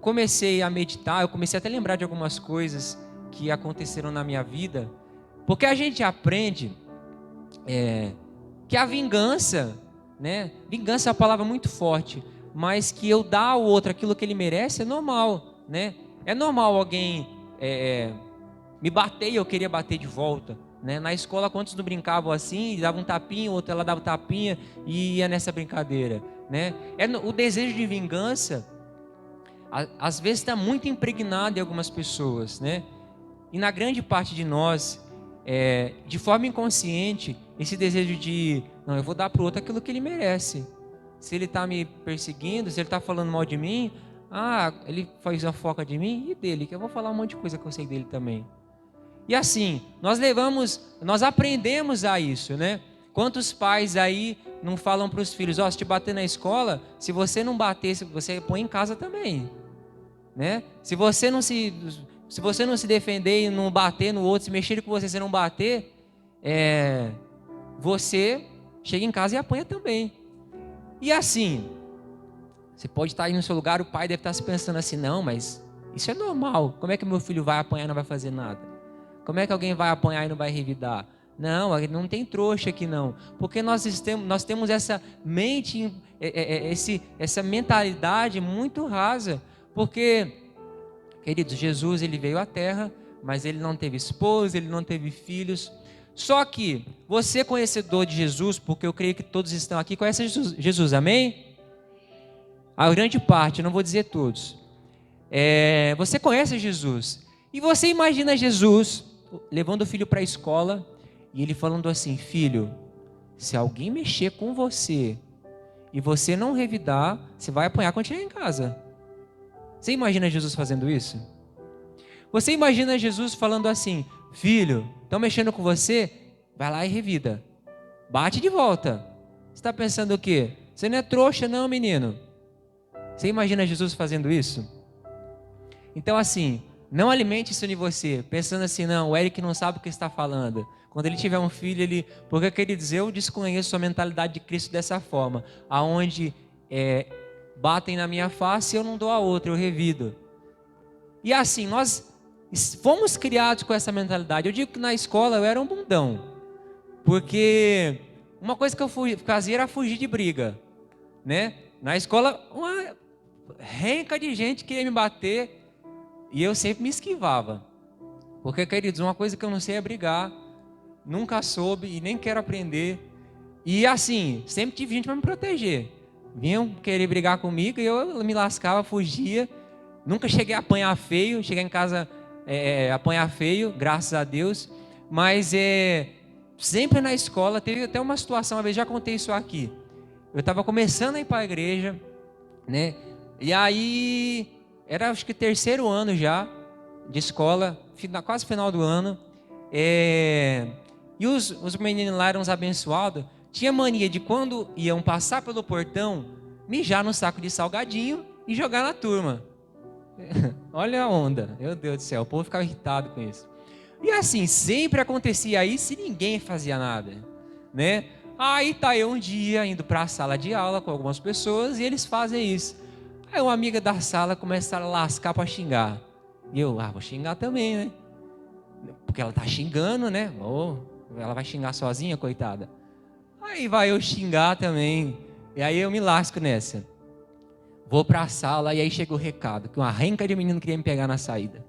comecei a meditar, eu comecei até a lembrar de algumas coisas que aconteceram na minha vida, porque a gente aprende que a vingança, né? Vingança é uma palavra muito forte, mas que eu dar ao outro aquilo que ele merece é normal, né? É normal alguém me bater e eu queria bater de volta, né? Na escola, quantos não brincavam assim, dava um tapinha, outra ela dava um tapinha e ia nessa brincadeira, né? O desejo de vingança, às vezes está muito impregnado em algumas pessoas, né? E na grande parte de nós, de forma inconsciente, esse desejo de, não, eu vou dar para o outro aquilo que ele merece. Se ele está me perseguindo, se ele está falando mal de mim, ele faz a foca de mim e dele, que eu vou falar um monte de coisa que eu sei dele também. E assim, nós aprendemos a isso, né? Quantos pais aí não falam para os filhos, se te bater na escola, se você não bater, você põe em casa também, né? Se você não se defender e não bater no outro, se mexer com você, você não bater, você chega em casa e apanha também. E assim, você pode estar aí no seu lugar, o pai deve estar se pensando assim, não, mas isso é normal, como é que meu filho vai apanhar e não vai fazer nada? Como é que alguém vai apanhar e não vai revidar? Não tem trouxa aqui não, porque nós temos essa mente, essa mentalidade muito rasa, porque, queridos, Jesus ele veio à terra, mas ele não teve esposa, ele não teve filhos. Só que você conhecedor de Jesus, porque eu creio que todos estão aqui, conhecem Jesus, amém? A grande parte, não vou dizer todos. Você conhece Jesus, e você imagina Jesus levando o filho para a escola, e ele falando assim, filho, se alguém mexer com você, e você não revidar, você vai apanhar quando chegar em casa. Você imagina Jesus fazendo isso? Você imagina Jesus falando assim, filho, estão mexendo com você? Vai lá e revida. Bate de volta. Você está pensando o quê? Você não é trouxa não, menino. Você imagina Jesus fazendo isso? Então assim, não alimente isso em você, pensando assim, não, o Eric não sabe o que está falando. Quando ele tiver um filho, porque queridos, eu desconheço a mentalidade de Cristo dessa forma, aonde batem na minha face e eu não dou a outra, eu revido. E assim, nós fomos criados com essa mentalidade. Eu digo que na escola eu era um bundão, porque uma coisa que eu fazia era fugir de briga, né? Na escola, uma renca de gente queria me bater e eu sempre me esquivava. Porque, queridos, uma coisa que eu não sei é brigar, nunca soube e nem quero aprender. E assim, sempre tive gente para me proteger. Vinham querer brigar comigo e eu me lascava, fugia. Nunca cheguei a apanhar feio, cheguei em casa apanhar feio, graças a Deus. Mas sempre na escola, teve até uma situação, uma vez já contei isso aqui. Eu estava começando a ir para a igreja, né? E aí, era acho que 3º ano já, de escola, quase final do ano. E os meninos lá eram uns abençoados, tinha mania de quando iam passar pelo portão, mijar no saco de salgadinho e jogar na turma. Olha a onda, meu Deus do céu, o povo ficava irritado com isso. E assim, sempre acontecia isso e ninguém fazia nada, né? Aí tá eu um dia indo para a sala de aula com algumas pessoas e eles fazem isso. Aí uma amiga da sala começa a lascar para xingar. E eu, vou xingar também, né? Porque ela tá xingando, né? Ela vai xingar sozinha, coitada. Aí vai eu xingar também. E aí eu me lasco nessa. Vou para a sala e aí chega o recado, que uma renca de menino queria me pegar na saída.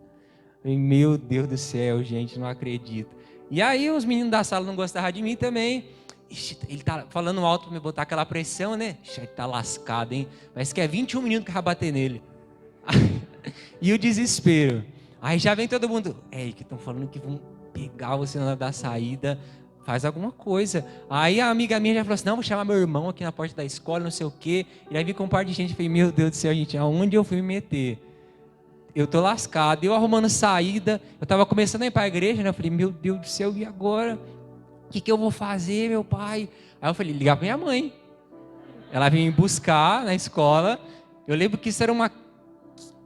E, meu Deus do céu, gente, não acredito. E aí os meninos da sala não gostavam de mim também. Ixi, ele tá falando alto para me botar aquela pressão, né? Ixi, ele tá lascado, hein? Parece que é 21 minutos que vai bater nele. E o desespero. Aí já vem todo mundo, que estão falando que vão pegar você na hora da saída, faz alguma coisa. Aí a amiga minha já falou assim, não, vou chamar meu irmão aqui na porta da escola, não sei o quê. E aí vi com um par de gente, falei, meu Deus do céu, gente, aonde eu fui me meter? Eu tô lascado, eu arrumando saída, eu tava começando a ir para a igreja, né? Eu falei, meu Deus do céu, e agora? O que eu vou fazer, meu pai? Aí eu falei, ligar para minha mãe. Ela veio me buscar na escola. Eu lembro que isso era uma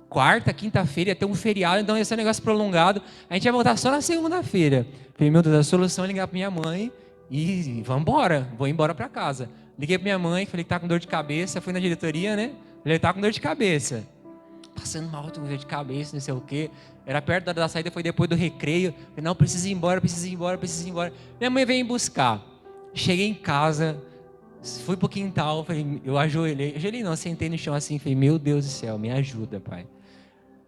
quarta, quinta-feira, ia ter um feriado, então ia ser um negócio prolongado. A gente ia voltar só na segunda-feira. Falei, meu Deus, a solução é ligar para minha mãe e vamos embora, vou embora para casa. Liguei para minha mãe, falei que tá com dor de cabeça, fui na diretoria, né? Falei, tá com dor de cabeça. passando mal, tô com dor de cabeça, não sei o quê. Era perto da hora da saída, foi depois do recreio. Falei, não, preciso ir embora, preciso ir embora, preciso ir embora. Minha mãe veio me buscar. Cheguei em casa, fui pro quintal, falei, eu ajoelhei não, sentei no chão assim, falei, meu Deus do céu, me ajuda, pai.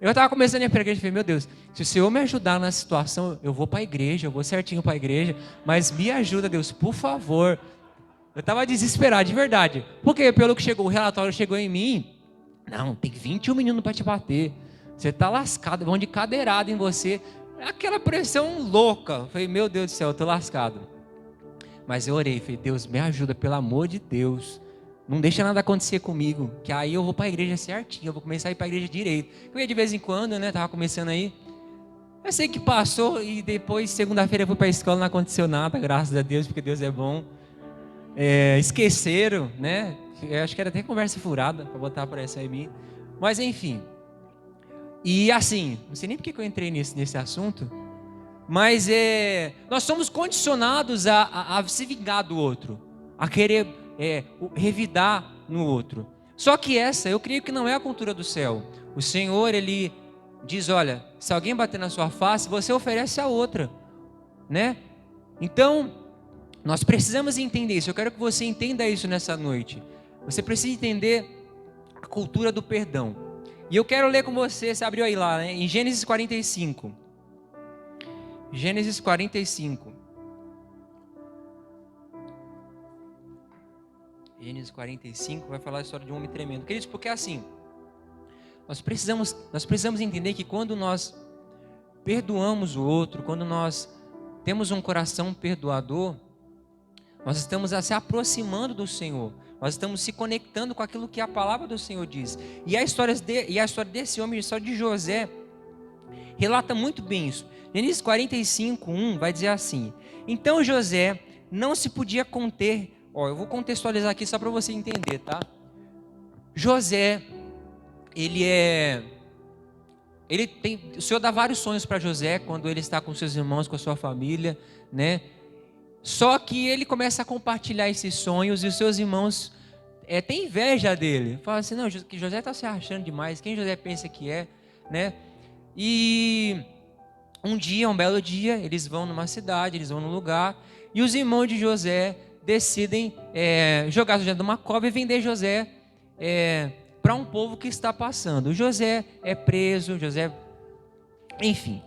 Eu estava começando a ir para a igreja e falei, meu Deus, se o Senhor me ajudar na situação, eu vou para a igreja, eu vou certinho para a igreja, mas me ajuda, Deus, por favor. Eu estava desesperado, de verdade. Porque pelo que chegou, o relatório chegou em mim, não, tem 21 meninos para te bater. Você está lascado, vão de cadeirada em você. Aquela pressão louca. Eu falei, meu Deus do céu, eu estou lascado. Mas eu orei, falei, Deus, me ajuda, pelo amor de Deus. Não deixa nada acontecer comigo, que aí eu vou para a igreja certinho, eu vou começar a ir para a igreja direito. Eu ia de vez em quando, né, tava começando aí. Eu sei que passou e depois, segunda-feira, eu fui para a escola, não aconteceu nada, graças a Deus, porque Deus é bom. Esqueceram, né, eu acho que era até conversa furada, para botar para essa em mim. Mas enfim, e assim, não sei nem porque que eu entrei nesse assunto, mas nós somos condicionados a se vingar do outro, a querer revidar no outro. Só que eu creio que não é a cultura do céu. O Senhor, Ele diz, olha, se alguém bater na sua face, você oferece a outra, né? Então, nós precisamos entender isso. Eu quero que você entenda isso nessa noite. Você precisa entender a cultura do perdão. E eu quero ler com você, você abriu aí lá, né? Em Gênesis 45. Gênesis 45. Gênesis 45 vai falar a história de um homem tremendo. Queridos, porque assim, nós precisamos entender que quando nós perdoamos o outro, quando nós temos um coração perdoador, nós estamos se aproximando do Senhor. Nós estamos se conectando com aquilo que a palavra do Senhor diz. E a história desse homem, a história de José, relata muito bem isso. Gênesis 45, 1 vai dizer assim: então José não se podia conter. Eu vou contextualizar aqui só para você entender, tá? José, o Senhor dá vários sonhos para José quando ele está com seus irmãos, com a sua família, né? Só que ele começa a compartilhar esses sonhos e os seus irmãos têm inveja dele. Fala assim, não, que José está se achando demais, quem José pensa que é, né? E um belo dia, eles vão numa cidade, eles vão num lugar, e os irmãos de José decidem jogar José numa cova e vender José para um povo que está passando. O José é preso, enfim,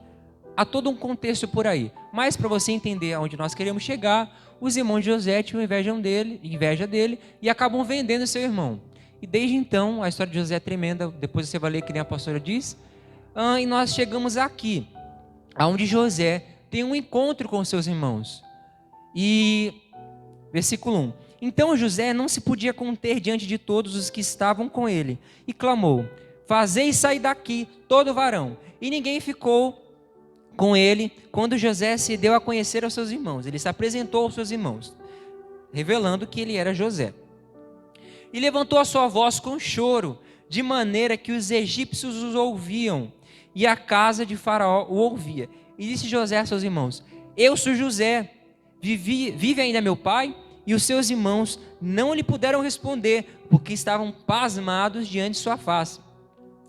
há todo um contexto por aí. Mas para você entender aonde nós queremos chegar, os irmãos de José tinham inveja dele e acabam vendendo seu irmão. E desde então, a história de José é tremenda, depois você vai ler que nem a pastora diz, e nós chegamos aqui, aonde José tem um encontro com seus irmãos. E versículo 1. Então José não se podia conter diante de todos os que estavam com ele, e clamou: fazei sair daqui todo varão. E ninguém ficou com ele quando José se deu a conhecer aos seus irmãos. Ele se apresentou aos seus irmãos, revelando que ele era José. E levantou a sua voz com choro, de maneira que os egípcios os ouviam, e a casa de Faraó o ouvia. E disse José a seus irmãos: eu sou José, vive ainda meu pai? E os seus irmãos não lhe puderam responder, porque estavam pasmados diante de sua face.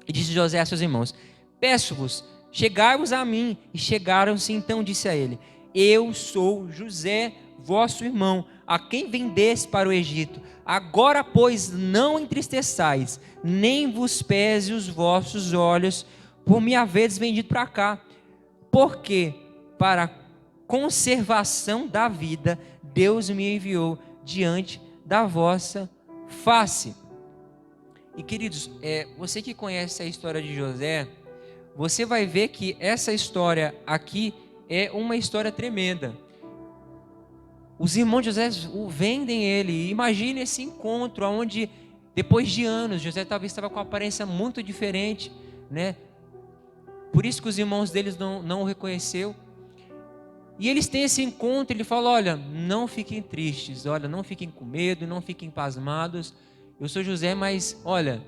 E disse José a seus irmãos: peço-vos, chegai-vos a mim. E chegaram-se, então disse a ele: eu sou José, vosso irmão, a quem vendeste para o Egito. Agora, pois, não entristeçais, nem vos pese os vossos olhos, por me haveres vendido para cá. Porque para a conservação da vida, Deus me enviou diante da vossa face. E queridos, você que conhece a história de José, você vai ver que essa história aqui é uma história tremenda. Os irmãos de José vendem ele. Imagine esse encontro onde, depois de anos, José talvez estava com uma aparência muito diferente, né? Por isso que os irmãos deles não o reconheceu. E eles têm esse encontro, ele fala: olha, não fiquem tristes, olha, não fiquem com medo, não fiquem pasmados. Eu sou José, mas olha,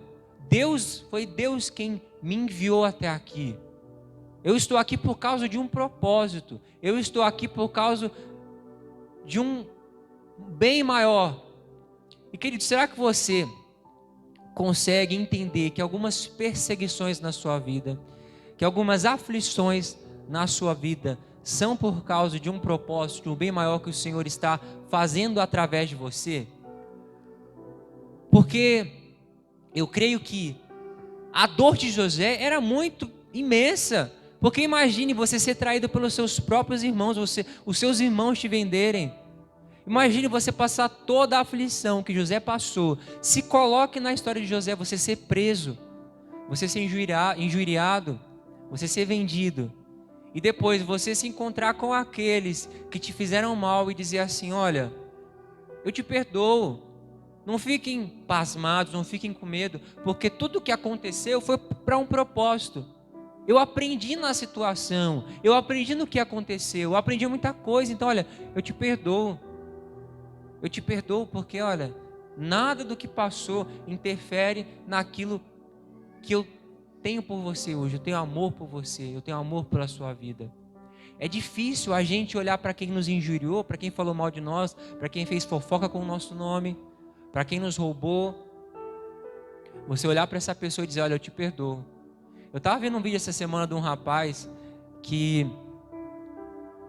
foi Deus quem me enviou até aqui. Eu estou aqui por causa de um propósito. Eu estou aqui por causa de um bem maior. E querido, será que você consegue entender que algumas perseguições na sua vida, que algumas aflições na sua vida são por causa de um propósito, de um bem maior que o Senhor está fazendo através de você? Porque eu creio que a dor de José era muito imensa. Porque imagine você ser traído pelos seus próprios irmãos, os seus irmãos te venderem. Imagine você passar toda a aflição que José passou. Se coloque na história de José, você ser preso, você ser injuriado, você ser vendido. E depois você se encontrar com aqueles que te fizeram mal e dizer assim: olha, eu te perdoo. Não fiquem pasmados, não fiquem com medo, porque tudo o que aconteceu foi para um propósito. Eu aprendi na situação, eu aprendi no que aconteceu, eu aprendi muita coisa. Então, olha, eu te perdoo. Eu te perdoo porque, olha, nada do que passou interfere naquilo que eu tenho por você hoje. Eu tenho amor por você, eu tenho amor pela sua vida. É difícil a gente olhar para quem nos injuriou, para quem falou mal de nós, para quem fez fofoca com o nosso nome, para quem nos roubou. Você olhar para essa pessoa e dizer: olha, eu te perdoo. Eu estava vendo um vídeo essa semana de um rapaz que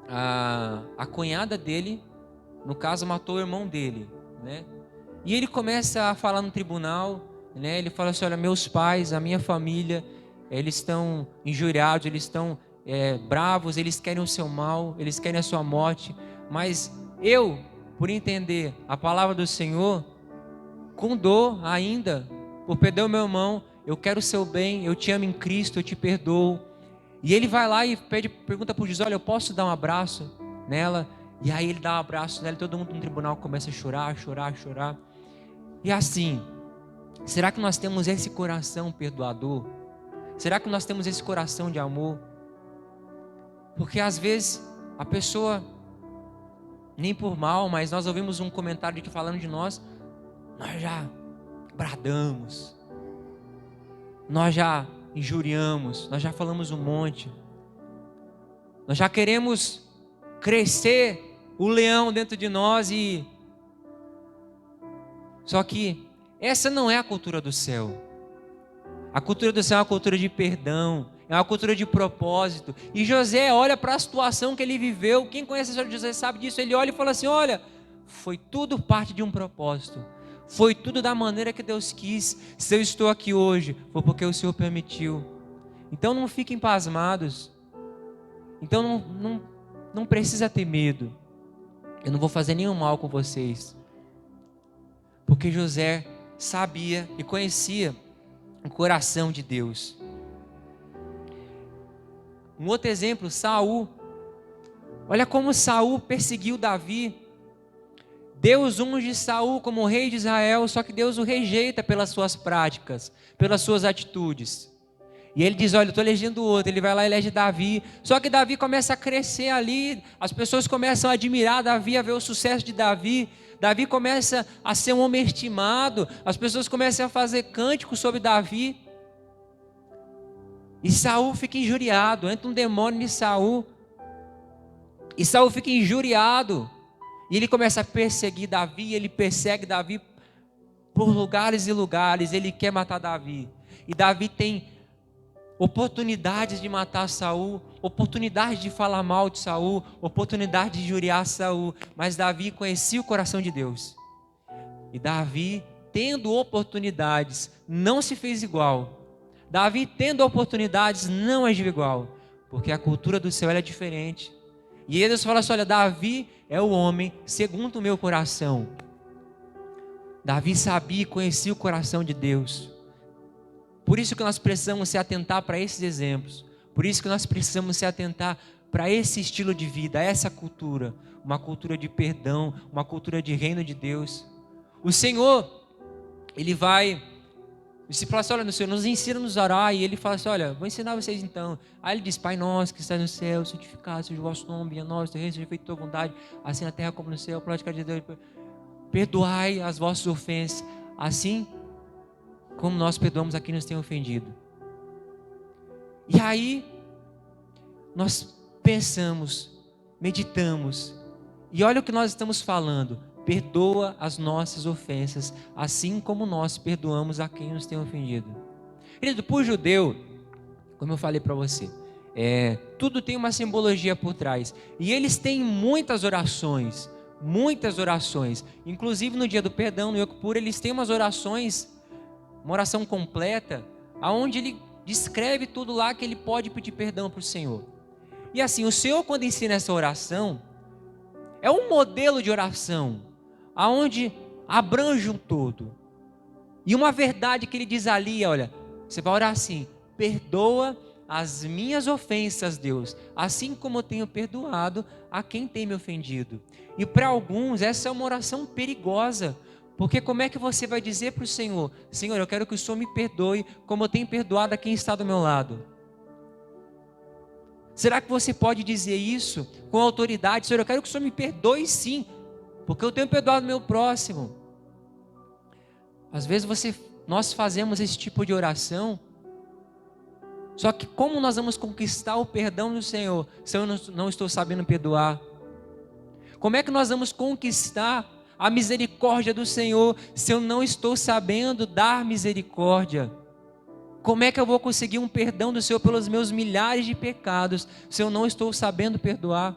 a cunhada dele, no caso, matou o irmão dele, né? E ele começa a falar no tribunal, né? Ele fala assim: olha, meus pais, a minha família, eles estão injuriados, eles estão bravos, eles querem o seu mal, eles querem a sua morte. Mas eu, por entender a palavra do Senhor, com dor ainda, por perder o meu irmão, eu quero o seu bem, eu te amo em Cristo, eu te perdoo. E ele vai lá e pergunta para o juiz: olha, eu posso dar um abraço nela? E aí ele dá um abraço nela e todo mundo no tribunal começa a chorar, chorar, chorar. E assim, será que nós temos esse coração perdoador? Será que nós temos esse coração de amor? Porque às vezes a pessoa, nem por mal, mas nós ouvimos um comentário que falando de nós já bradamos, nós já injuriamos, nós já falamos um monte, nós já queremos crescer o leão dentro de nós só que essa não é a cultura do céu. A cultura do céu é uma cultura de perdão, é uma cultura de propósito. E José olha para a situação que ele viveu. Quem conhece a história de José sabe disso. Ele olha e fala assim: olha, foi tudo parte de um propósito, foi tudo da maneira que Deus quis. Se eu estou aqui hoje, foi porque o Senhor permitiu. Então não fiquem pasmados. Então não precisa ter medo. Eu não vou fazer nenhum mal com vocês, porque José sabia e conhecia o coração de Deus. Um outro exemplo, Saul. Olha como Saul perseguiu Davi. Deus unge Saul como rei de Israel, só que Deus o rejeita pelas suas práticas, pelas suas atitudes. E ele diz: olha, eu estou elegendo outro. Ele vai lá e elege Davi. Só que Davi começa a crescer ali, as pessoas começam a admirar Davi, a ver o sucesso de Davi. Davi começa a ser um homem estimado, as pessoas começam a fazer cânticos sobre Davi. E Saul fica injuriado, entra um demônio em Saul. E Saul fica injuriado. E ele começa a perseguir Davi, ele persegue Davi por lugares e lugares, ele quer matar Davi. E Davi tem oportunidades de matar Saul, oportunidade de falar mal de Saul, oportunidade de injuriar Saul, mas Davi conhecia o coração de Deus. E Davi, tendo oportunidades, não se fez igual. Davi, tendo oportunidades, não agiu igual, porque a cultura do céu é diferente. E Deus fala assim: olha, Davi é o homem segundo o meu coração. Davi sabia e conhecia o coração de Deus. Por isso que nós precisamos se atentar para esses exemplos. Por isso que nós precisamos se atentar para esse estilo de vida, essa cultura. Uma cultura de perdão, uma cultura de reino de Deus. O Senhor, Ele vai... Você fala assim: olha, Senhor, nos ensina a nos orar. E Ele fala assim: olha, vou ensinar vocês então. Aí Ele diz: Pai nosso que está no céu, santificado seja o vosso nome, venha a nós, teu reino, seja feita a tua vontade, assim na terra como no céu. Prática de Deus. Perdoai as vossas ofensas, assim como nós perdoamos a quem nos tem ofendido. E aí nós pensamos, meditamos, e olha o que nós estamos falando. perdoa as nossas ofensas, assim como nós perdoamos a quem nos tem ofendido. Querido, por judeu, como eu falei para você, tudo tem uma simbologia por trás. E eles têm muitas orações, inclusive no dia do perdão, no Yom Kippur, eles têm umas orações, uma oração completa, onde ele descreve tudo lá que ele pode pedir perdão para o Senhor. E assim, o Senhor, quando ensina essa oração, é um modelo de oração, aonde abrange um todo. E uma verdade que ele diz ali, olha, você vai orar assim: perdoa as minhas ofensas, Deus, assim como eu tenho perdoado a quem tem me ofendido. E para alguns essa é uma oração perigosa, porque como é que você vai dizer para o Senhor: Senhor, eu quero que o Senhor me perdoe como eu tenho perdoado a quem está do meu lado? Será que você pode dizer isso com autoridade? Senhor, eu quero que o Senhor me perdoe sim, porque eu tenho perdoado o meu próximo. Às vezes nós fazemos esse tipo de oração, só que como nós vamos conquistar o perdão do Senhor se eu não estou sabendo perdoar? Como é que nós vamos conquistar a misericórdia do Senhor se eu não estou sabendo dar misericórdia? Como é que eu vou conseguir um perdão do Senhor pelos meus milhares de pecados se eu não estou sabendo perdoar?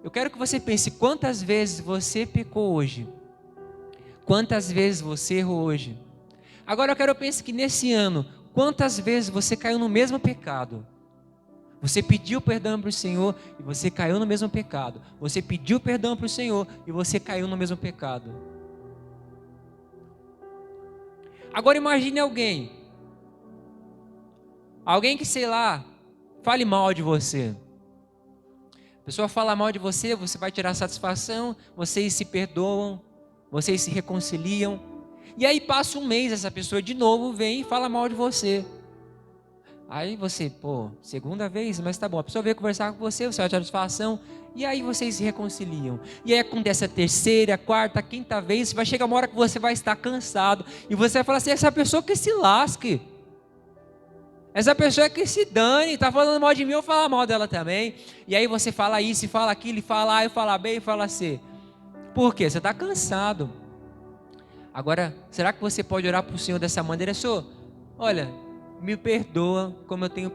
Eu quero que você pense: quantas vezes você pecou hoje? Quantas vezes você errou hoje? Agora eu quero que pense que nesse ano, quantas vezes você caiu no mesmo pecado? Você pediu perdão para o Senhor e você caiu no mesmo pecado. Você pediu perdão para o Senhor e você caiu no mesmo pecado. Agora imagine alguém que, sei lá, fale mal de você. A pessoa fala mal de você, você vai tirar satisfação, vocês se perdoam, vocês se reconciliam. E aí passa um mês, essa pessoa de novo vem e fala mal de você. Aí você, segunda vez, mas tá bom. A pessoa veio conversar com você, você vai tirar satisfação, e aí vocês se reconciliam. E aí acontece a terceira, a quarta, a quinta vez, vai chegar uma hora que você vai estar cansado, e você vai falar assim: essa pessoa que se lasque. Essa pessoa é que se dane, está falando mal de mim, eu vou falar mal dela também. E aí você fala isso, fala aquilo, fala A, fala B, fala C. Por quê? Você está cansado. Agora, será que você pode orar para o Senhor dessa maneira? Senhor, olha, me perdoa como eu tenho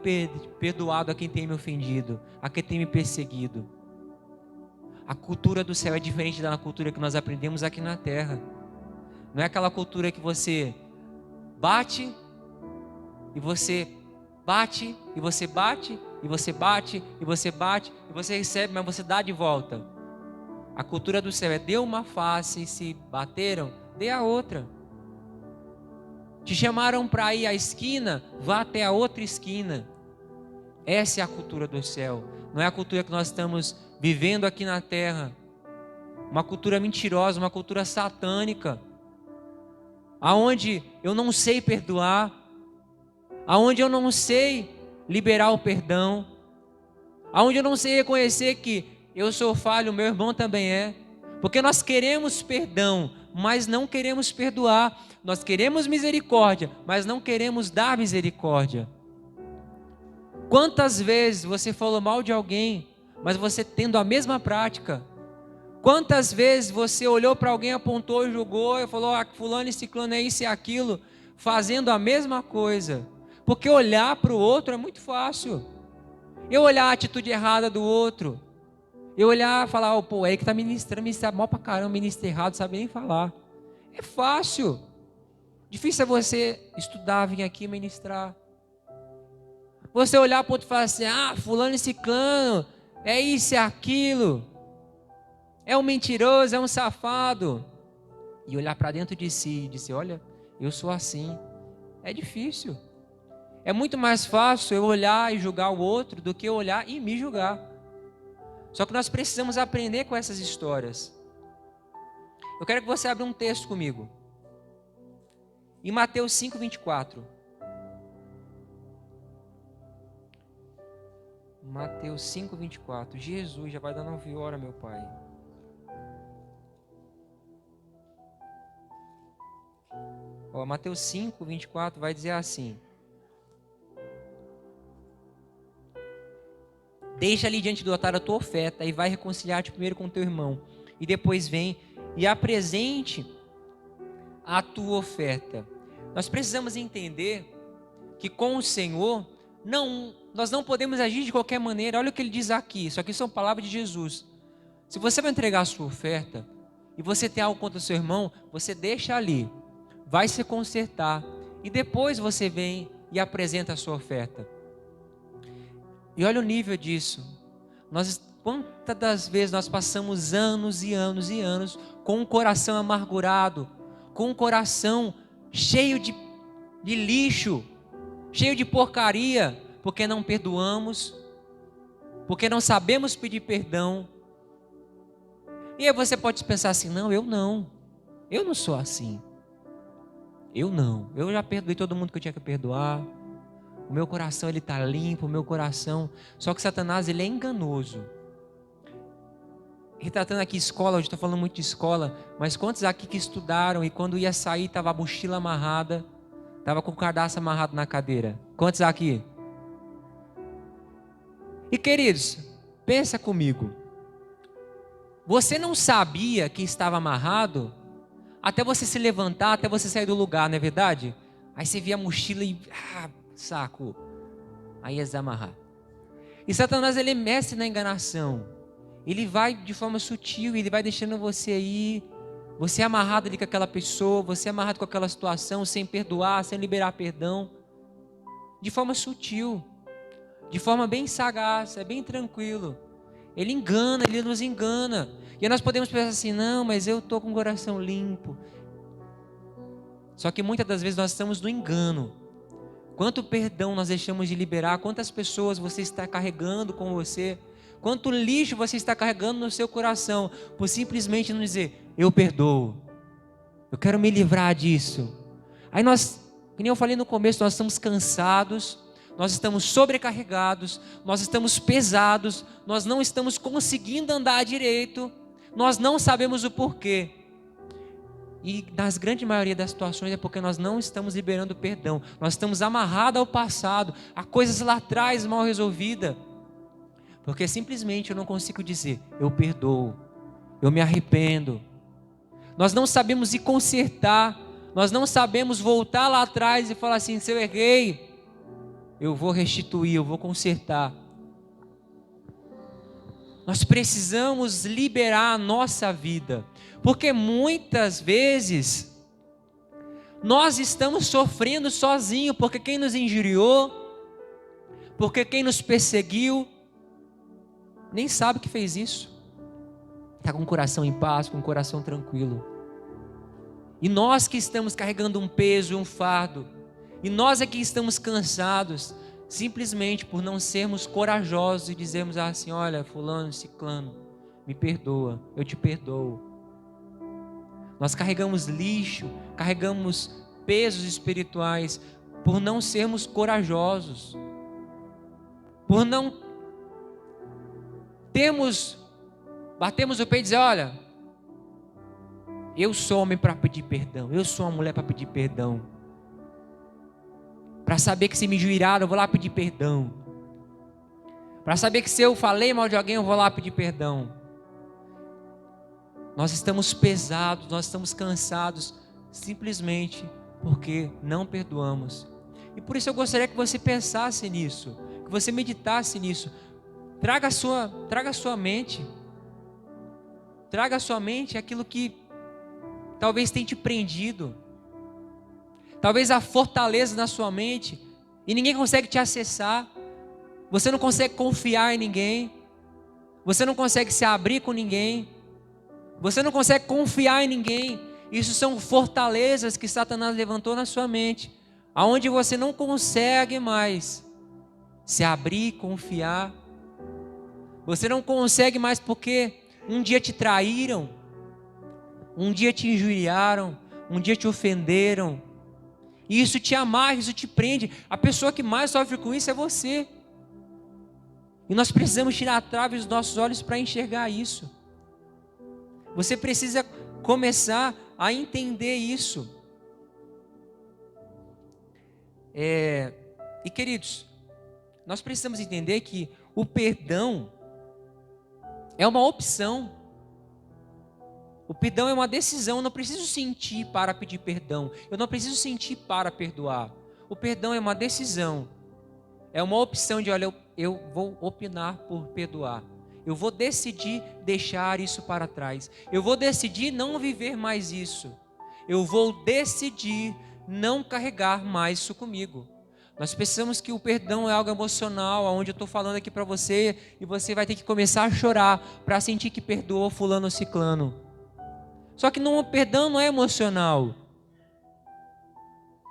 perdoado a quem tem me ofendido, a quem tem me perseguido. A cultura do céu é diferente da cultura que nós aprendemos aqui na terra. Não é aquela cultura que você bate e você bate, e você bate, e você bate, e você bate, e você recebe, mas você dá de volta. A cultura do céu é: dê uma face, e se bateram, dê a outra. Te chamaram para ir à esquina, vá até a outra esquina. Essa é a cultura do céu. Não é a cultura que nós estamos vivendo aqui na terra. Uma cultura mentirosa, uma cultura satânica, aonde eu não sei perdoar, aonde eu não sei liberar o perdão, aonde eu não sei reconhecer que eu sou falho, meu irmão também é, porque nós queremos perdão, mas não queremos perdoar. Nós queremos misericórdia, mas não queremos dar misericórdia. Quantas vezes você falou mal de alguém, mas você tendo a mesma prática? Quantas vezes você olhou para alguém, apontou, julgou e falou: fulano e ciclano é isso e aquilo, fazendo a mesma coisa? Porque olhar para o outro é muito fácil. Eu olhar a atitude errada do outro, eu olhar e falar: é ele que está ministrando, ministra mal para caramba, ministra errado, sabe nem falar. É fácil. Difícil é você estudar, vir aqui ministrar. Você olhar para o outro e falar assim: fulano e ciclano, é isso e aquilo, é um mentiroso, é um safado. E olhar para dentro de si e dizer: olha, eu sou assim. É difícil. É muito mais fácil eu olhar e julgar o outro do que eu olhar e me julgar. Só que nós precisamos aprender com essas histórias. Eu quero que você abra um texto comigo. Em Mateus 5:24. Mateus 5:24. Jesus, já vai dar 9 horas, meu Pai. Mateus 5:24 vai dizer assim: deixa ali diante do altar a tua oferta e vai reconciliar-te primeiro com teu irmão, e depois vem e apresente a tua oferta. Nós precisamos entender que com o Senhor, nós não podemos agir de qualquer maneira. Olha o que ele diz aqui, isso aqui são palavras de Jesus. Se você vai entregar a sua oferta, e você tem algo contra o seu irmão, você deixa ali, vai se consertar, e depois você vem e apresenta a sua oferta. E olha o nível disso. Quantas das vezes nós passamos anos e anos e anos com um coração amargurado, com um coração cheio de lixo, cheio de porcaria, porque não perdoamos, porque não sabemos pedir perdão. E aí você pode pensar assim, não eu não sou assim, eu já perdoei todo mundo que eu tinha que perdoar, o meu coração ele está limpo, o meu coração, só que Satanás ele é enganoso. Retratando aqui escola, hoje estou falando muito de escola, mas quantos aqui que estudaram e quando ia sair estava a mochila amarrada, estava com o cadastro amarrado na cadeira? Quantos aqui? E queridos, pensa comigo, você não sabia que estava amarrado até você se levantar, até você sair do lugar, não é verdade? Aí você via a mochila e saco, aí ia desamarrar. E Satanás ele é mestre na enganação. Ele vai de forma sutil, ele vai deixando você aí, você é amarrado ali com aquela pessoa, você é amarrado com aquela situação, sem perdoar, sem liberar perdão, de forma sutil, de forma bem sagaz, é bem tranquilo. Ele engana, ele nos engana. E nós podemos pensar assim, não, mas eu estou com o coração limpo. Só que muitas das vezes nós estamos no engano. Quanto perdão nós deixamos de liberar, quantas pessoas você está carregando com você, quanto lixo você está carregando no seu coração, por simplesmente não dizer, eu perdoo, eu quero me livrar disso. Aí nós, como eu falei no começo, nós estamos cansados, nós estamos sobrecarregados, nós estamos pesados, nós não estamos conseguindo andar direito, nós não sabemos o porquê. E nas grande maioria das situações é porque nós não estamos liberando perdão, nós estamos amarrados ao passado, a coisas lá atrás mal resolvidas, porque simplesmente eu não consigo dizer, eu perdoo, eu me arrependo. Nós não sabemos ir consertar, nós não sabemos voltar lá atrás e falar assim, se eu errei, eu vou restituir, eu vou consertar. Nós precisamos liberar a nossa vida, porque muitas vezes nós estamos sofrendo sozinhos, porque quem nos injuriou, porque quem nos perseguiu, nem sabe que fez isso, está com o coração em paz, com o coração tranquilo. E nós que estamos carregando um peso, um fardo, e nós aqui estamos cansados, simplesmente por não sermos corajosos e dizermos assim, olha, fulano, ciclano, me perdoa, eu te perdoo. Nós carregamos lixo, carregamos pesos espirituais, por não sermos corajosos, por não batemos o peito e dizer, olha, eu sou homem para pedir perdão, eu sou uma mulher para pedir perdão, para saber que se me injuriaram eu vou lá pedir perdão, para saber que se eu falei mal de alguém eu vou lá pedir perdão. Nós estamos pesados, nós estamos cansados, simplesmente porque não perdoamos. E por isso eu gostaria que você pensasse nisso, que você meditasse nisso. Traga a sua mente aquilo que talvez tenha te prendido, talvez a fortaleza na sua mente, e ninguém consegue te acessar, você não consegue confiar em ninguém, você não consegue se abrir com ninguém, você não consegue confiar em ninguém. Isso são fortalezas que Satanás levantou na sua mente, aonde você não consegue mais se abrir e confiar. Você não consegue mais porque um dia te traíram, um dia te injuriaram, um dia te ofenderam, e isso te amarra, isso te prende. A pessoa que mais sofre com isso é você. E nós precisamos tirar a trave dos nossos olhos para enxergar isso. Você precisa começar a entender isso. E queridos, nós precisamos entender que o perdão é uma opção. O perdão é uma decisão, eu não preciso sentir para pedir perdão. Eu não preciso sentir para perdoar. O perdão é uma decisão. É uma opção de, olha, eu vou opinar por perdoar. Eu vou decidir deixar isso para trás. Eu vou decidir não viver mais isso. Eu vou decidir não carregar mais isso comigo. Nós pensamos que o perdão é algo emocional, onde eu estou falando aqui para você, e você vai ter que começar a chorar para sentir que perdoou fulano ou ciclano. Só que não, perdão não é emocional.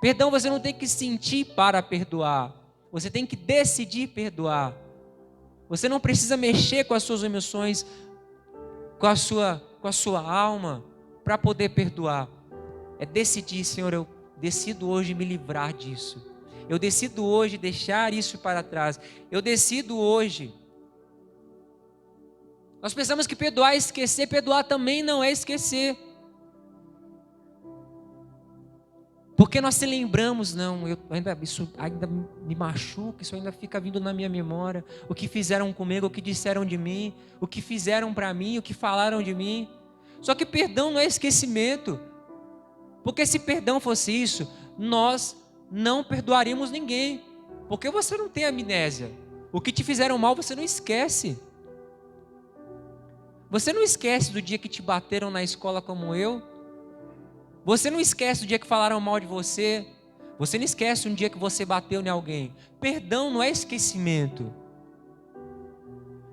Perdão você não tem que sentir para perdoar. Você tem que decidir perdoar. Você não precisa mexer com as suas emoções, com a sua alma, para poder perdoar. É decidir, Senhor, eu decido hoje me livrar disso. Eu decido hoje deixar isso para trás. Eu decido hoje. Nós pensamos que perdoar é esquecer. Perdoar também não é esquecer. Porque nós se lembramos, não, isso ainda me machuca, isso ainda fica vindo na minha memória. O que fizeram comigo, o que disseram de mim, o que fizeram para mim, o que falaram de mim. Só que perdão não é esquecimento. Porque se perdão fosse isso, nós não perdoaríamos ninguém. Porque você não tem amnésia. O que te fizeram mal você não esquece. Você não esquece do dia que te bateram na escola como eu. Você não esquece o dia que falaram mal de você. Você não esquece um dia que você bateu em alguém. Perdão não é esquecimento.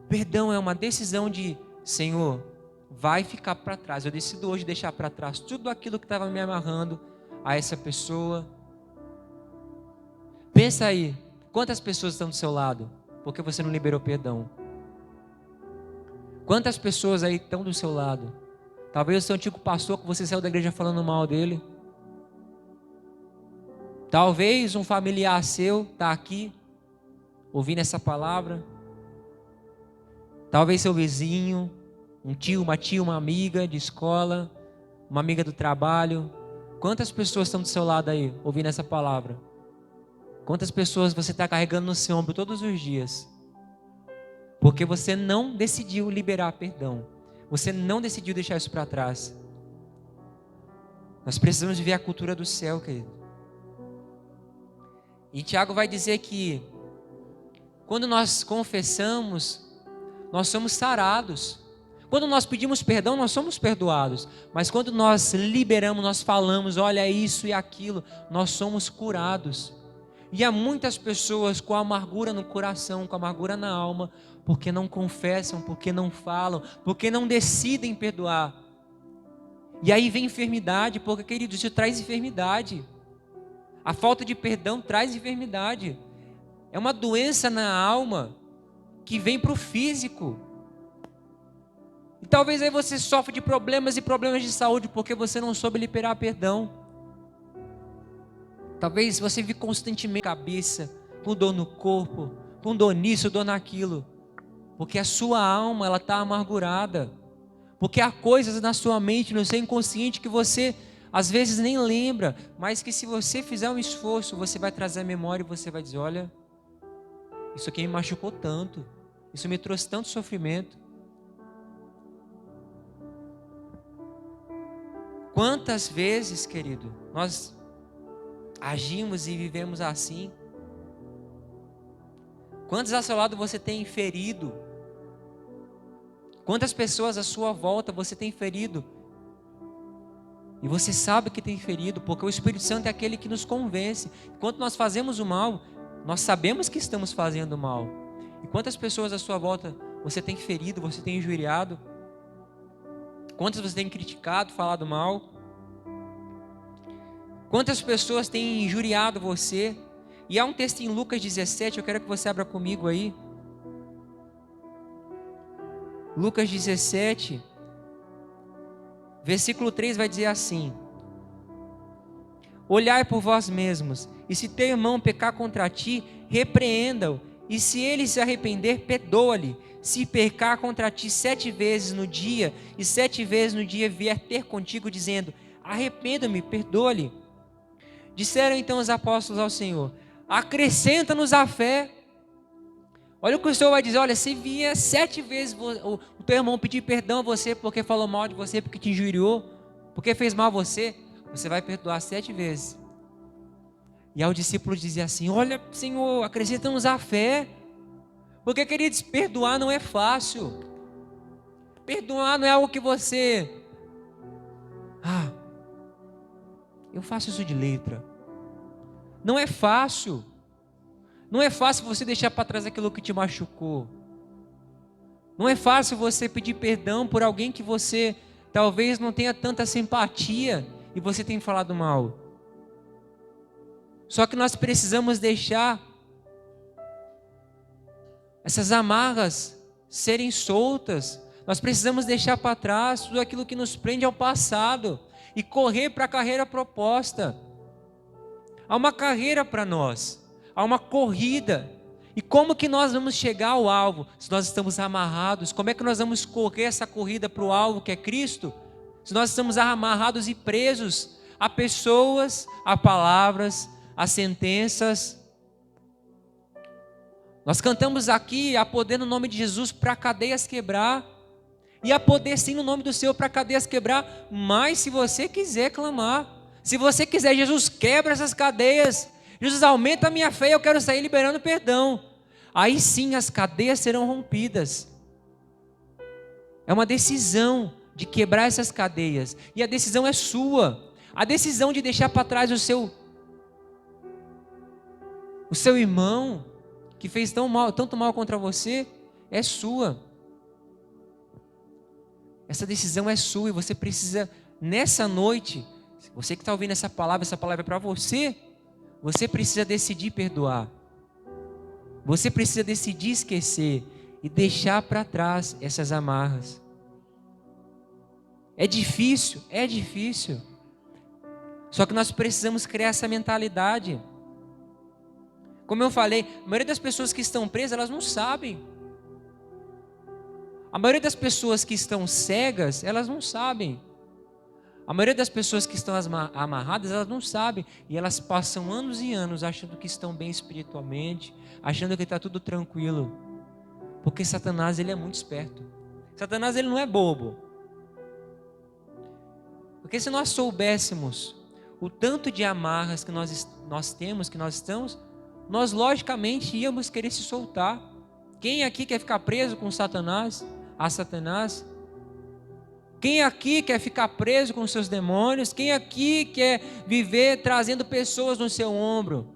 Perdão é uma decisão de, Senhor, vai ficar para trás. Eu decido hoje deixar para trás tudo aquilo que estava me amarrando a essa pessoa. Pensa aí, quantas pessoas estão do seu lado porque você não liberou perdão? Quantas pessoas aí estão do seu lado? Talvez o seu antigo pastor que você saiu da igreja falando mal dele. Talvez um familiar seu está aqui, ouvindo essa palavra. Talvez seu vizinho, um tio, uma tia, uma amiga de escola, uma amiga do trabalho. Quantas pessoas estão do seu lado aí, ouvindo essa palavra? Quantas pessoas você está carregando no seu ombro todos os dias? Porque você não decidiu liberar perdão. Você não decidiu deixar isso para trás. Nós precisamos viver a cultura do céu, querido. E Tiago vai dizer que quando nós confessamos, nós somos sarados. Quando nós pedimos perdão, nós somos perdoados. Mas quando nós liberamos, nós falamos, olha isso e aquilo, nós somos curados. E há muitas pessoas com amargura no coração, com amargura na alma, porque não confessam, porque não falam, porque não decidem perdoar. E aí vem enfermidade, porque, querido, isso traz enfermidade. A falta de perdão traz enfermidade. É uma doença na alma que vem para o físico. E talvez aí você sofra de problemas e problemas de saúde porque você não soube liberar perdão. Talvez você vive constantemente com a cabeça, com dor no corpo, com dor nisso, dor naquilo. Porque a sua alma, ela está amargurada. Porque há coisas na sua mente, no seu inconsciente, que você às vezes nem lembra. Mas que se você fizer um esforço, você vai trazer a memória e você vai dizer, olha, isso aqui me machucou tanto. Isso me trouxe tanto sofrimento. Quantas vezes, querido, nós agimos e vivemos assim? Quantos ao seu lado você tem ferido? Quantas pessoas à sua volta você tem ferido? E você sabe que tem ferido, porque o Espírito Santo é aquele que nos convence. Enquanto nós fazemos o mal, nós sabemos que estamos fazendo o mal. E quantas pessoas à sua volta você tem ferido, você tem injuriado? Quantas você tem criticado, falado mal? Quantas pessoas têm injuriado você? E há um texto em Lucas 17, eu quero que você abra comigo aí. Lucas 17, versículo 3 vai dizer assim: olhai por vós mesmos, e se teu irmão pecar contra ti, repreenda-o, e se ele se arrepender, perdoa-lhe. Se pecar contra ti 7 vezes no dia, e 7 vezes no dia vier ter contigo, dizendo, arrependa-me, perdoa-lhe. Disseram então os apóstolos ao Senhor, acrescenta-nos a fé. Olha o que o Senhor vai dizer: olha, se vier 7 vezes o teu irmão pedir perdão a você porque falou mal de você, porque te injuriou, porque fez mal a você, você vai perdoar 7 vezes. E aí o discípulo dizia assim: olha, Senhor, acrescenta-nos a fé. Porque, queridos, perdoar não é fácil. Perdoar não é algo que você... eu faço isso de letra. Não é fácil. Não é fácil você deixar para trás aquilo que te machucou. Não é fácil você pedir perdão por alguém que você talvez não tenha tanta simpatia e você tem falado mal. Só que nós precisamos deixar essas amarras serem soltas. Nós precisamos deixar para trás tudo aquilo que nos prende ao passado e correr para a carreira proposta. Há uma carreira para nós, há uma corrida. E como que nós vamos chegar ao alvo se nós estamos amarrados? Como é que nós vamos correr essa corrida para o alvo que é Cristo? Se nós estamos amarrados e presos a pessoas, a palavras, a sentenças. Nós cantamos aqui: há poder no nome de Jesus para cadeias quebrar. E há poder sim no nome do Senhor para cadeias quebrar. Mas se você quiser clamar, se você quiser, Jesus, quebra essas cadeias. Jesus, aumenta a minha fé, eu quero sair liberando perdão. Aí sim as cadeias serão rompidas. É uma decisão de quebrar essas cadeias. E a decisão é sua. A decisão de deixar para trás o seu irmão que fez tanto mal contra você é sua. Essa decisão é sua e você precisa, nessa noite, você que está ouvindo essa palavra é para você. Você precisa decidir perdoar. Você precisa decidir esquecer e deixar para trás essas amarras. É difícil, é difícil. Só que nós precisamos criar essa mentalidade. Como eu falei, a maioria das pessoas que estão presas, elas não sabem. A maioria das pessoas que estão cegas, elas não sabem. A maioria das pessoas que estão amarradas, elas não sabem. E elas passam anos e anos achando que estão bem espiritualmente, achando que está tudo tranquilo. Porque Satanás, ele é muito esperto. Satanás, ele não é bobo. Porque se nós soubéssemos o tanto de amarras que nós temos, que nós estamos, nós logicamente íamos querer se soltar. Quem aqui quer ficar preso com Satanás, a Satanás? Quem aqui quer ficar preso com seus demônios? Quem aqui quer viver trazendo pessoas no seu ombro?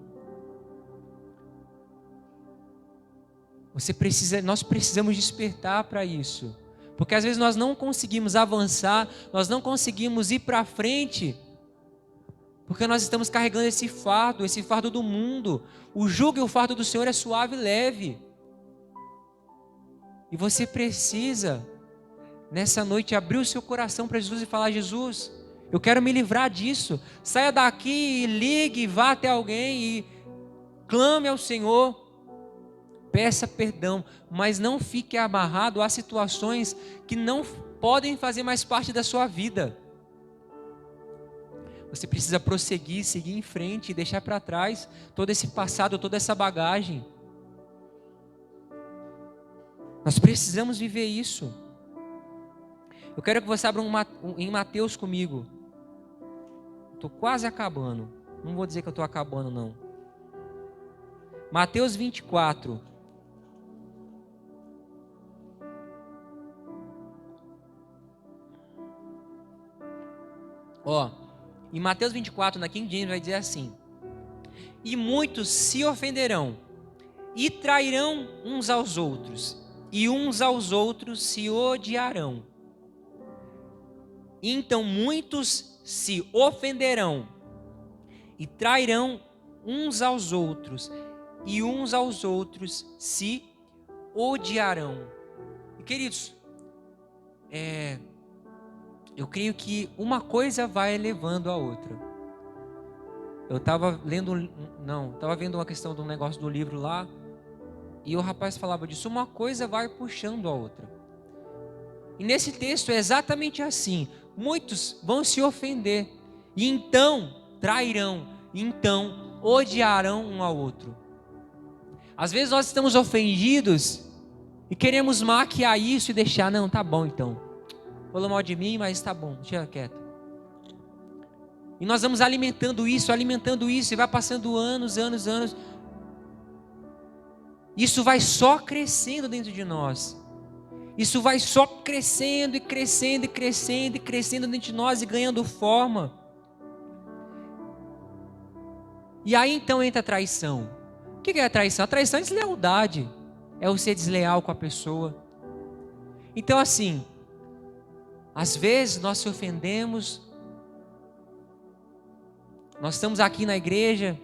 Nós precisamos despertar para isso. Porque às vezes nós não conseguimos avançar, nós não conseguimos ir para frente, porque nós estamos carregando esse fardo do mundo. O jugo e o fardo do Senhor é suave e leve. E você precisa, nessa noite, abrir o seu coração para Jesus e falar: Jesus, eu quero me livrar disso. Saia daqui e ligue, vá até alguém e clame ao Senhor. Peça perdão, mas não fique amarrado a situações que não podem fazer mais parte da sua vida. Você precisa prosseguir, seguir em frente e deixar para trás todo esse passado, toda essa bagagem. Nós precisamos viver isso. Eu quero que você abra em Mateus comigo. Estou quase acabando. Não vou dizer que eu estou acabando, não. Mateus 24. Em Mateus 24, na King James, vai dizer assim: e muitos se ofenderão e trairão uns aos outros, e uns aos outros se odiarão. Então muitos se ofenderão e trairão uns aos outros, e uns aos outros se odiarão. E, queridos, eu creio que uma coisa vai levando a outra. Eu estava vendo uma questão de um negócio do livro lá, e o rapaz falava disso, uma coisa vai puxando a outra. E nesse texto é exatamente assim: muitos vão se ofender, e então trairão, e então odiarão um ao outro. Às vezes nós estamos ofendidos e queremos maquiar isso e deixar, não, tá bom então. Falou mal de mim, mas tá bom, deixa quieto. E nós vamos alimentando isso, e vai passando anos. Isso vai só crescendo dentro de nós. Isso vai só crescendo dentro de nós e ganhando forma. E aí então entra a traição. O que é a traição? A traição é deslealdade. É o ser desleal com a pessoa. Então assim, às vezes nós se ofendemos. Nós estamos aqui na igreja,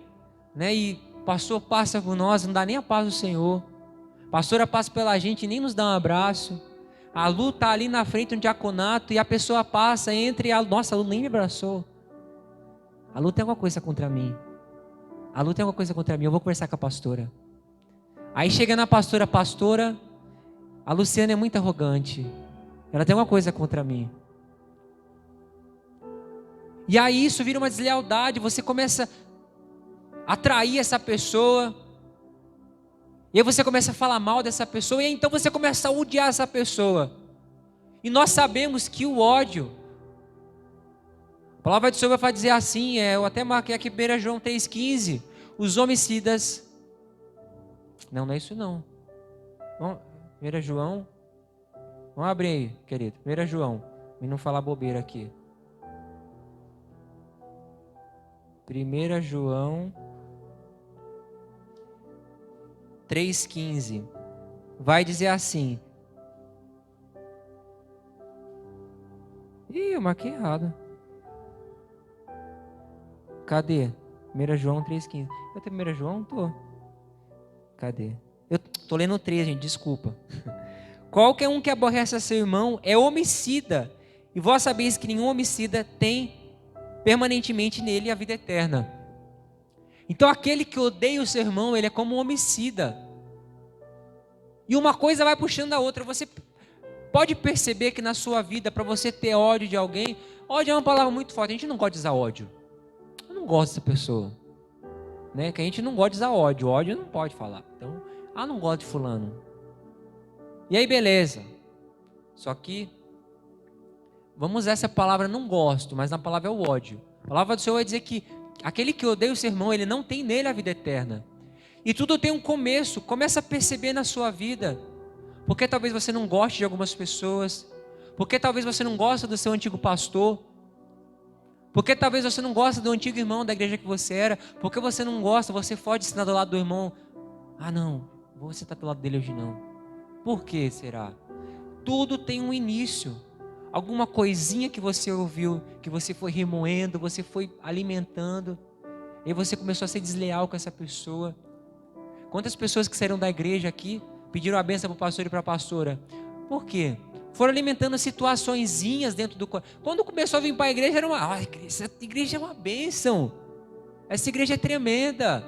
né? E o pastor passa por nós, não dá nem a paz do Senhor. A pastora passa pela gente e nem nos dá um abraço. A Lu está ali na frente no diaconato e a pessoa passa, entra e nossa, a Lu nem me abraçou. A Lu tem alguma coisa contra mim. Eu vou conversar com a pastora. Aí chega na pastora, a Luciana é muito arrogante. Ela tem alguma coisa contra mim. E aí isso vira uma deslealdade, você começa a atrair essa pessoa, e aí você começa a falar mal dessa pessoa, e aí então você começa a odiar essa pessoa. E nós sabemos que o ódio, a palavra do Senhor vai dizer assim, eu até marquei aqui 1 João 3,15, os homicidas, não é isso não. 1 João, vamos abrir aí, querido, 1 João, e não falar bobeira aqui. 1 João 3,15 vai dizer assim. Ih, eu marquei errado. Cadê? 1 João 3,15. Eu tenho 1 João? Tô. Cadê? Eu tô lendo 3, gente, desculpa. Qualquer um que aborrece a seu irmão é homicida. E vós sabeis que nenhum homicida tem permanentemente nele a vida eterna. Então aquele que odeia o seu irmão, ele é como um homicida. E uma coisa vai puxando a outra. Você pode perceber que na sua vida, para você ter ódio de alguém, ódio é uma palavra muito forte. A gente não gosta de usar ódio. Eu não gosto dessa pessoa, né? Que a gente não gosta de usar ódio. Ódio não pode falar. Então, não gosto de fulano. E aí beleza. Só que vamos usar essa palavra não gosto, mas na palavra é o ódio. A palavra do Senhor vai dizer que aquele que odeia o seu irmão, ele não tem nele a vida eterna. E tudo tem um começo. Começa a perceber na sua vida. Porque talvez você não goste de algumas pessoas. Porque talvez você não goste do seu antigo pastor. Porque talvez você não goste do antigo irmão da igreja que você era. Porque você não gosta, você pode estar do lado do irmão. Não, vou sentar do lado dele hoje não. Por que será? Tudo tem um início. Alguma coisinha que você ouviu, que você foi remoendo, você foi alimentando, e você começou a ser desleal com essa pessoa. Quantas pessoas que saíram da igreja aqui, pediram a bênção para o pastor e para a pastora? Por quê? Foram alimentando situaçõezinhas dentro do coração. Quando começou a vir para a igreja, era essa igreja é uma bênção. Essa igreja é tremenda.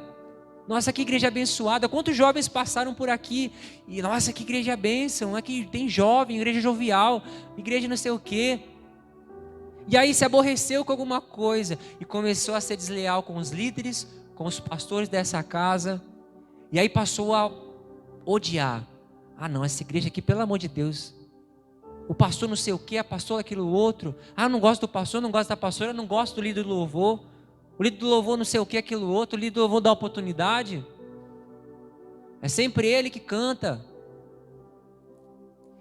Nossa, que igreja abençoada. Quantos jovens passaram por aqui? E nossa, que igreja bênção. Aqui tem jovem, igreja jovial, igreja não sei o quê. E aí se aborreceu com alguma coisa e começou a ser desleal com os líderes, com os pastores dessa casa. E aí passou a odiar. Não, essa igreja aqui, pelo amor de Deus. O pastor não sei o quê, a pastora aquilo outro. Não gosto do pastor, não gosto da pastora, não gosto do líder do louvor. O líder do louvor não sei o que, aquilo outro. O líder do louvor dá oportunidade. É sempre ele que canta.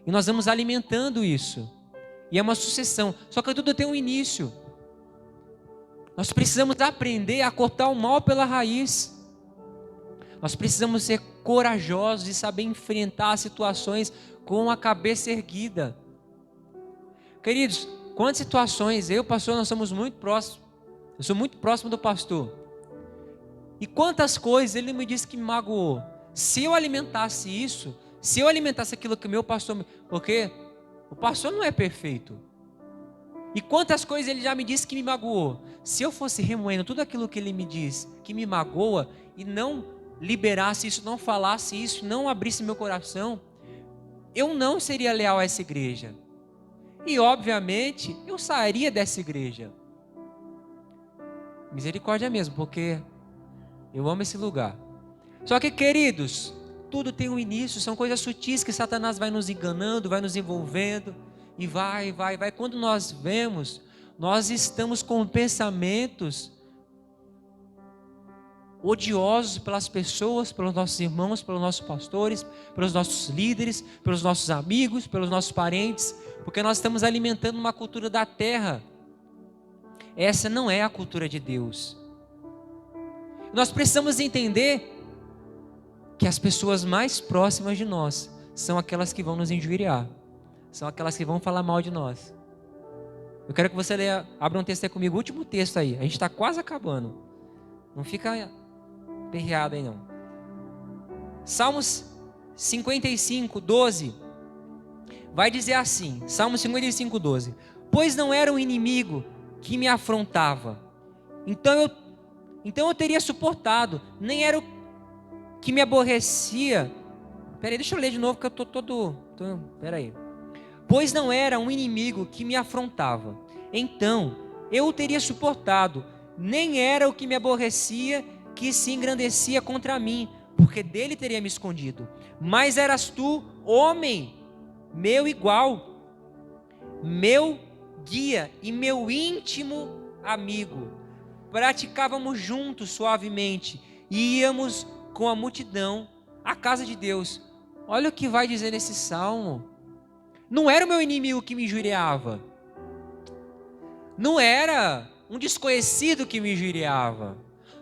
E nós vamos alimentando isso. E é uma sucessão. Só que tudo tem um início. Nós precisamos aprender a cortar o mal pela raiz. Nós precisamos ser corajosos e saber enfrentar as situações com a cabeça erguida. Queridos, quantas situações, eu e o pastor, nós somos muito próximos. Eu sou muito próximo do pastor. E quantas coisas ele me disse que me magoou. Se eu alimentasse isso, se eu alimentasse aquilo que o meu pastor... Porque o pastor não é perfeito. E quantas coisas ele já me disse que me magoou. Se eu fosse remoendo tudo aquilo que ele me diz, que me magoa, e não liberasse isso, não falasse isso, não abrisse meu coração, eu não seria leal a essa igreja. E obviamente, eu sairia dessa igreja. Misericórdia mesmo, porque eu amo esse lugar. Só que, queridos, tudo tem um início, são coisas sutis que Satanás vai nos enganando, vai nos envolvendo, e vai. Quando nós vemos, nós estamos com pensamentos odiosos pelas pessoas, pelos nossos irmãos, pelos nossos pastores, pelos nossos líderes, pelos nossos amigos, pelos nossos parentes, porque nós estamos alimentando uma cultura da terra. Essa não é a cultura de Deus. Nós precisamos entender que as pessoas mais próximas de nós são aquelas que vão nos injuriar, são aquelas que vão falar mal de nós. Eu quero que você leia, abra um texto aí comigo, o último texto aí, a gente está quase acabando, não fica perreado aí não. Salmos 55, 12, vai dizer assim, Salmos 55, 12: pois não era um inimigo que me afrontava, então eu teria suportado, nem era o que me aborrecia. Peraí, deixa eu ler de novo que eu estou todo... Peraí. Pois não era um inimigo que me afrontava, então eu o teria suportado, nem era o que me aborrecia que se engrandecia contra mim, porque dele teria me escondido. Mas eras tu, homem, meu igual, meu guia e meu íntimo amigo. Praticávamos juntos suavemente e íamos com a multidão à casa de Deus. Olha o que vai dizer nesse salmo. Não era o meu inimigo que me injuriava, não era um desconhecido que me injuriava,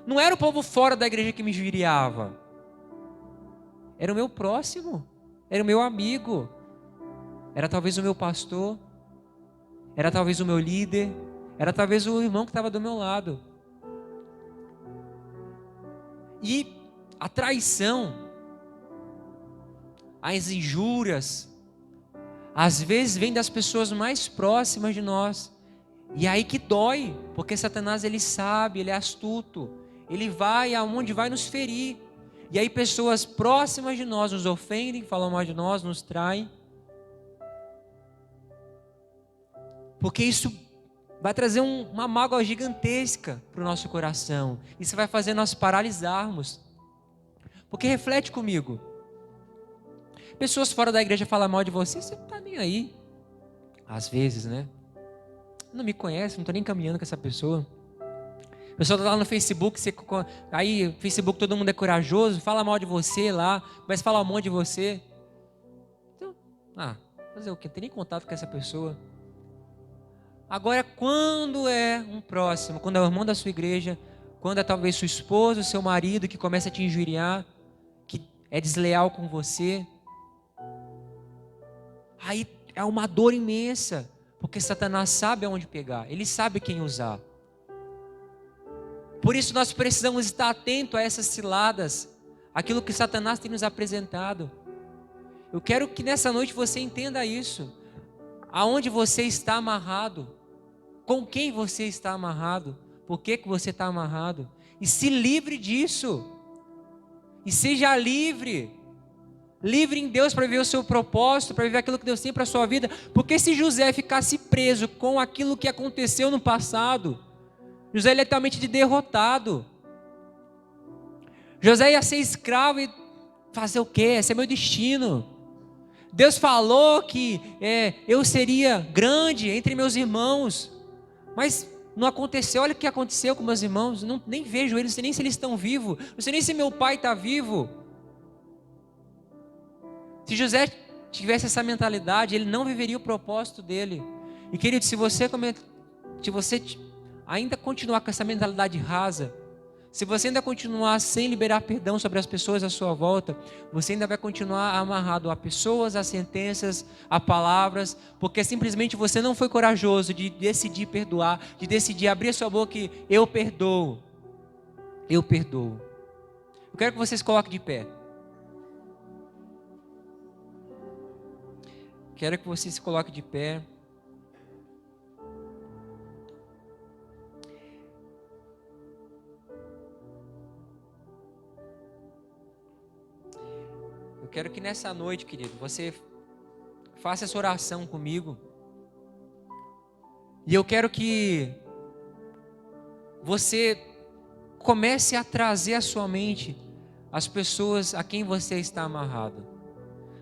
não era o povo fora da igreja que me injuriava, era o meu próximo, era o meu amigo, era talvez o meu pastor, era talvez o meu líder, era talvez o irmão que estava do meu lado. E a traição, as injúrias, às vezes vem das pessoas mais próximas de nós, e aí que dói, porque Satanás ele sabe, ele é astuto, ele vai aonde vai nos ferir, e aí pessoas próximas de nós nos ofendem, falam mal de nós, nos traem, porque isso vai trazer uma mágoa gigantesca para o nosso coração, isso vai fazer nós paralisarmos, porque reflete comigo, pessoas fora da igreja falam mal de você, você não está nem aí, às vezes, né? Não me conhece, não estou nem caminhando com essa pessoa. A pessoa está lá no Facebook, aí Facebook todo mundo é corajoso, fala mal de você lá, começa a falar um monte de você. Então, fazer o quê? Não tem nem contato com essa pessoa. Agora, quando é um próximo, quando é o irmão da sua igreja, quando é talvez sua esposa, seu marido que começa a te injuriar, que é desleal com você, aí é uma dor imensa, porque Satanás sabe aonde pegar, ele sabe quem usar. Por isso nós precisamos estar atentos a essas ciladas, aquilo que Satanás tem nos apresentado. Eu quero que nessa noite você entenda isso, aonde você está amarrado, com quem você está amarrado, por que você está amarrado, e se livre disso, e seja livre em Deus para viver o seu propósito, para viver aquilo que Deus tem para a sua vida, porque se José ficasse preso com aquilo que aconteceu no passado, José ele é totalmente derrotado, José ia ser escravo e fazer o quê? Esse é meu destino, Deus falou que eu seria grande entre meus irmãos, mas não aconteceu. Olha o que aconteceu com meus irmãos, nem vejo eles, não sei nem se eles estão vivos, não sei nem se meu pai está vivo. Se José tivesse essa mentalidade, ele não viveria o propósito dele. E querido, se você ainda continuar com essa mentalidade rasa, se você ainda continuar sem liberar perdão sobre as pessoas à sua volta, você ainda vai continuar amarrado a pessoas, a sentenças, a palavras, porque simplesmente você não foi corajoso de decidir perdoar, de decidir abrir a sua boca e eu perdoo. Eu perdoo. Eu quero que vocês coloquem de pé. Quero que você se coloque de pé. Eu quero que nessa noite, querido, você faça essa oração comigo. E eu quero que você comece a trazer à sua mente as pessoas a quem você está amarrado,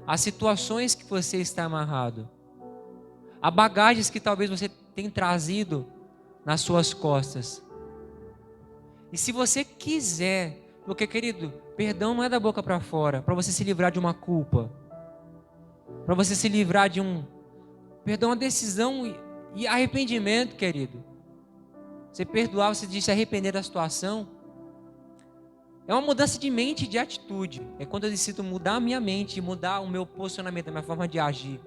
as situações que você está amarrado, as bagagens que talvez você tenha trazido nas suas costas. E se você quiser, porque querido, perdão não é da boca para fora, para você se livrar de uma culpa, para você se livrar de perdão, uma decisão e arrependimento, querido. Você perdoar, você diz se arrepender da situação, é uma mudança de mente e de atitude. É quando eu decido mudar a minha mente, mudar o meu posicionamento, a minha forma de agir.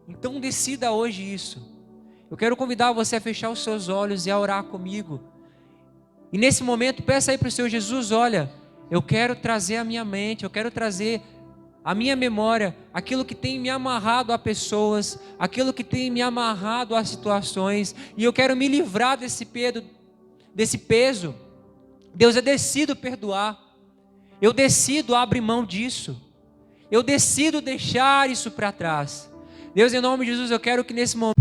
Então decida hoje isso. Eu quero convidar você a fechar os seus olhos e a orar comigo. E nesse momento, peça aí para o Senhor Jesus, olha, eu quero trazer a minha mente, eu quero trazer a minha memória, aquilo que tem me amarrado a pessoas, aquilo que tem me amarrado a situações, e eu quero me livrar desse peso. Deus, eu decido perdoar, eu decido abrir mão disso, eu decido deixar isso para trás. Deus, em nome de Jesus, eu quero que nesse momento